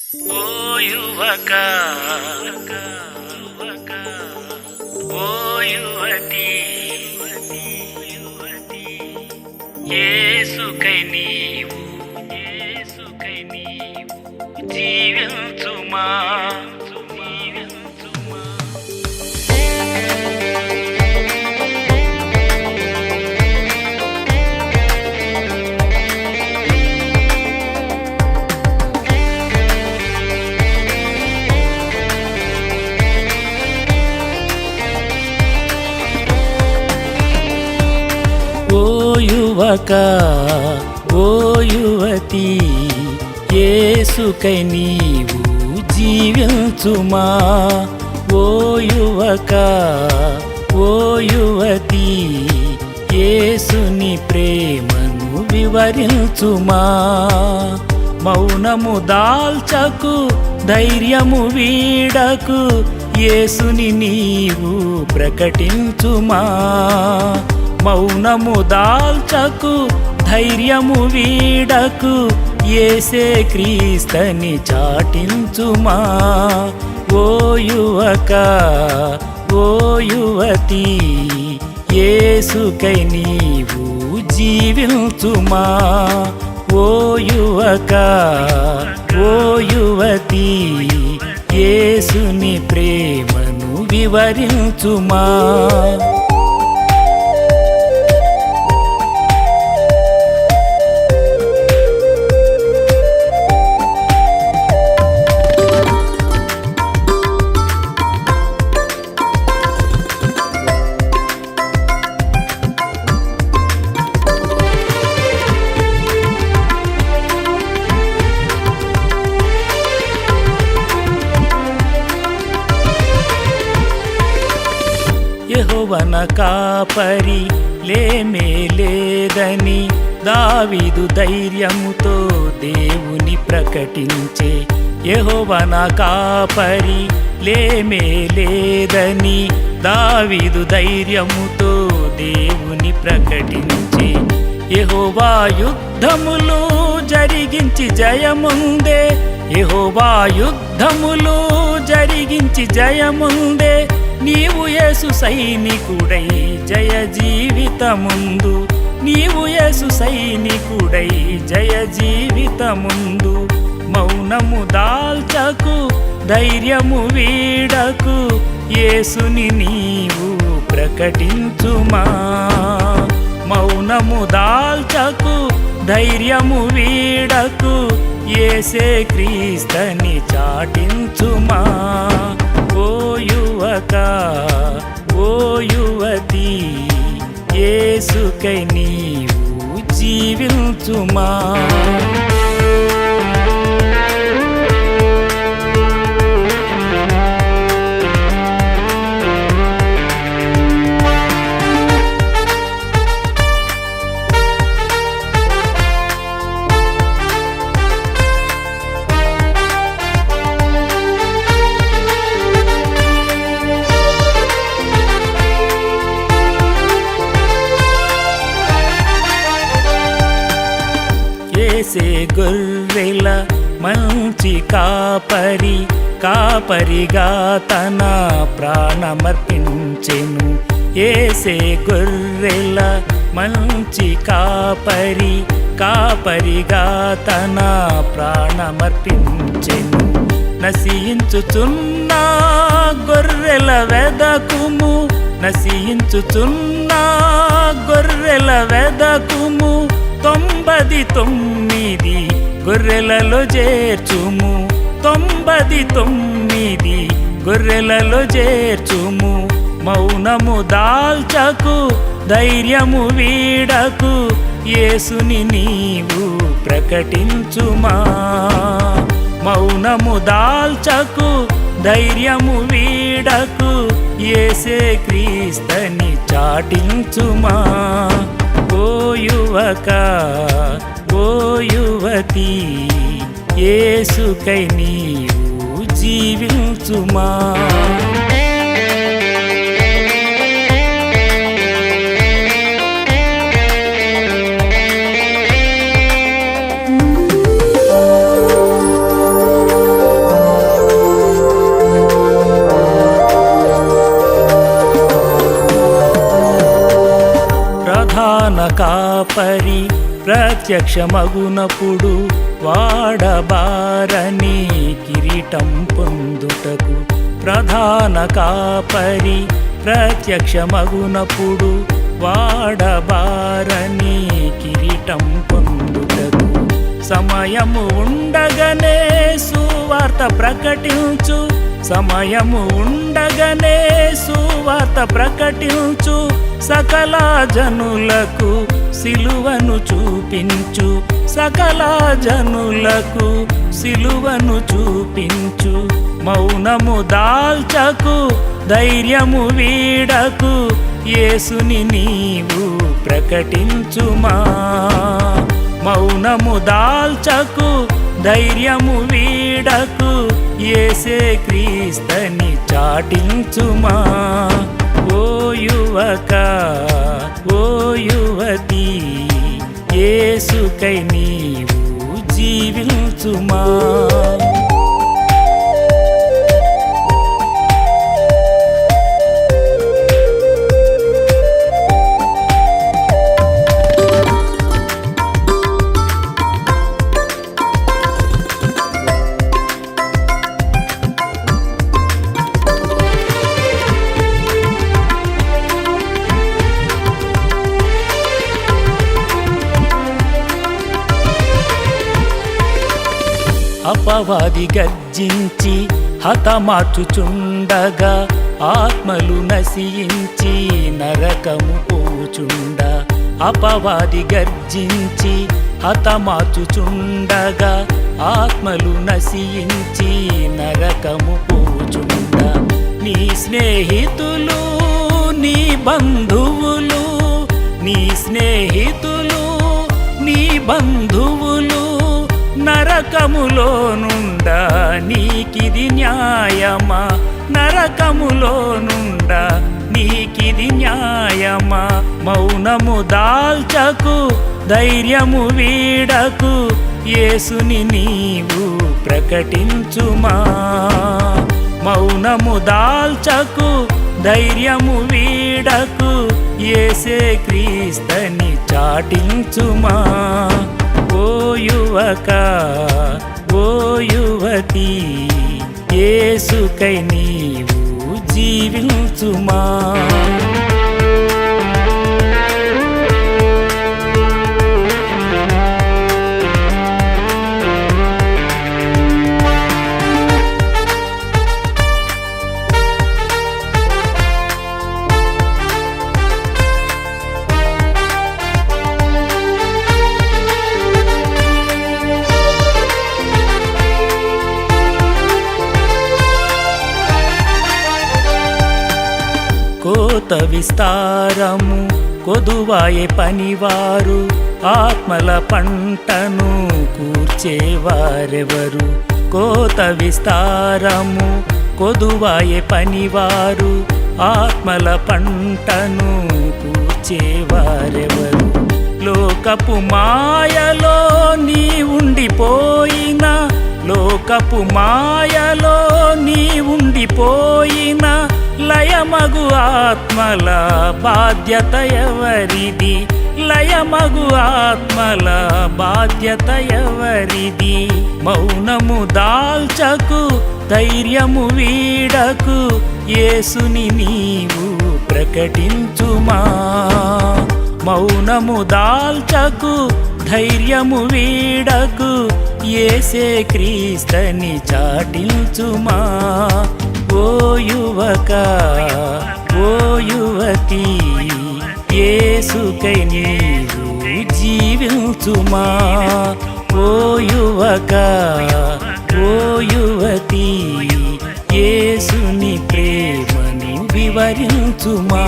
ఓ యువక ఓ యువతి యేసుకై నీవు జీవించుమా ఓ యువక ఓ యువతి యేసుకై నీవు జీవించుమా ఓ యువక ఓ యువతి యేసుని ప్రేమను వివరించుమా మౌనము దాల్చకు ధైర్యము వీడకు యేసుని నీవు ప్రకటించుమా మౌనము దాల్చకు ధైర్యము వీడకు యేసే క్రీస్తని చాటించుమా ఓ యువక ఓ యువతి యేసుకై నీవు జీవించుమా ఓ యువక ఓ యువతి యేసుని ప్రేమను వివరించుమా యెహోవన కాపరి లేమే లేదని దావీదు ధైర్యముతో దేవుని ప్రకటించే యెహోవన కాపరి లేమే లేదని దావీదు ధైర్యముతో దేవుని ప్రకటించే యెహోవా యుద్ధములు జరిగించి జయముందే యెహోవా యుద్ధములు జరిగించి జయముందే నీవు యేసు సైనికుడై జయ జీవితముందు నీవు యేసు సైనికుడై జయ జీవితముందు మౌనము దాల్చకు ధైర్యము వీడకు యేసుని నీవు ప్రకటించుమా మౌనము దాల్చకు ధైర్యము వీడకు యేసే క్రీస్తని చాటించుమా ఓ యువక ఓ యువతి యేసుకై నీవు జీవించుమా యేసే గొర్రెల మంచి కాపరి కాపరిగా తన ప్రాణమర్పించెను యేసే గొర్రెల మంచి కాపరి కాపరిగా తన ప్రాణమర్పించెను నశించుచున్న గొర్రెల వెదకుము నశించుచున్న గొర్రెల వెదకుము 99 గొర్రెలలో చేర్చుము 99 గొర్రెలలో చేర్చుము మౌనము దాల్చకు ధైర్యము వీడకు యేసుని నీవు ప్రకటించుమా మౌనము దాల్చకు ధైర్యము వీడకు యేసే క్రీస్తని చాటించుమా ఓ యువక ఓ యువతి యేసుకై నీవు జీవించుమా కాపరి ప్రత్యక్షమగునప్పుడు వాడబారని కిరీటం పొందుటకు. ప్రధాన కాపరి ప్రత్యక్షమగునప్పుడు వాడబారని కిరీటం పొందుటకు. సమయము ఉండగనే సువార్త ప్రకటించు, సమయము ఉండగనే సువార్త ప్రకటించు. సకల జనులకు సిలువను చూపించు, సకల జనులకు సిలువను చూపించు. మౌనము దాల్చకు, ధైర్యము వీడకు, యేసుని నీవు ప్రకటించుమా. మౌనము దాల్చకు, ధైర్యము వీడకు, యేసే క్రీస్తని చాటించుమా. ఓ యువక, ఓ యువతి, యేసుకై నీవు జీవించుమా. అపవాది గర్జించి హతమార్చుచుండగా, ఆత్మలు నశించి నరకము పోచుండ. అపవాది గర్జించి హతమార్చుచుండగా, ఆత్మలు నశించి నరకము పోచుండ. నీ స్నేహితులు, నీ బంధువులు, నీ స్నేహితులు, నీ బంధువులు నరకములో నుండ నీకిది న్యాయమా. నరకములో నుండ నీకిది న్యాయమా. మౌనము దాల్చకు, ధైర్యము వీడకు, యేసుని నీవు ప్రకటించుమా. మౌనము దాల్చకు, ధైర్యము వీడకు, యేసే క్రీస్తని చాటించుమా. ఓ యువక, ఓ యువతి, యేసుకై నీవు జీవించుమా. కోత విస్తారము కొదువాయే పనివారు, ఆత్మల పంటను కూర్చేవారెవరు. కోత విస్తారము కొదువాయే పనివారు, ఆత్మల పంటను కూర్చేవారెవరు. లోకపు మాయలో నీ ఉండిపోయినా, లోకపు మాయలో నీ ఉండిపోయినా, లయమగు ఆత్మల బాధ్యత ఎవరిది. లయమగు ఆత్మల బాధ్యత ఎవరిది. మౌనము దాల్చకు, ధైర్యము వీడకు, యేసుని నీవు ప్రకటించుమా. మౌనము దాల్చకు, ధైర్యము వీడకు, యేసే క్రీస్తని చాటించుమా. ఓ యువక, ఓ యువతి, యేసుకై నీవు జీవించుమా. ఓ యువక, ఓ యువతి, యేసుని ప్రేమని వివరించుమా.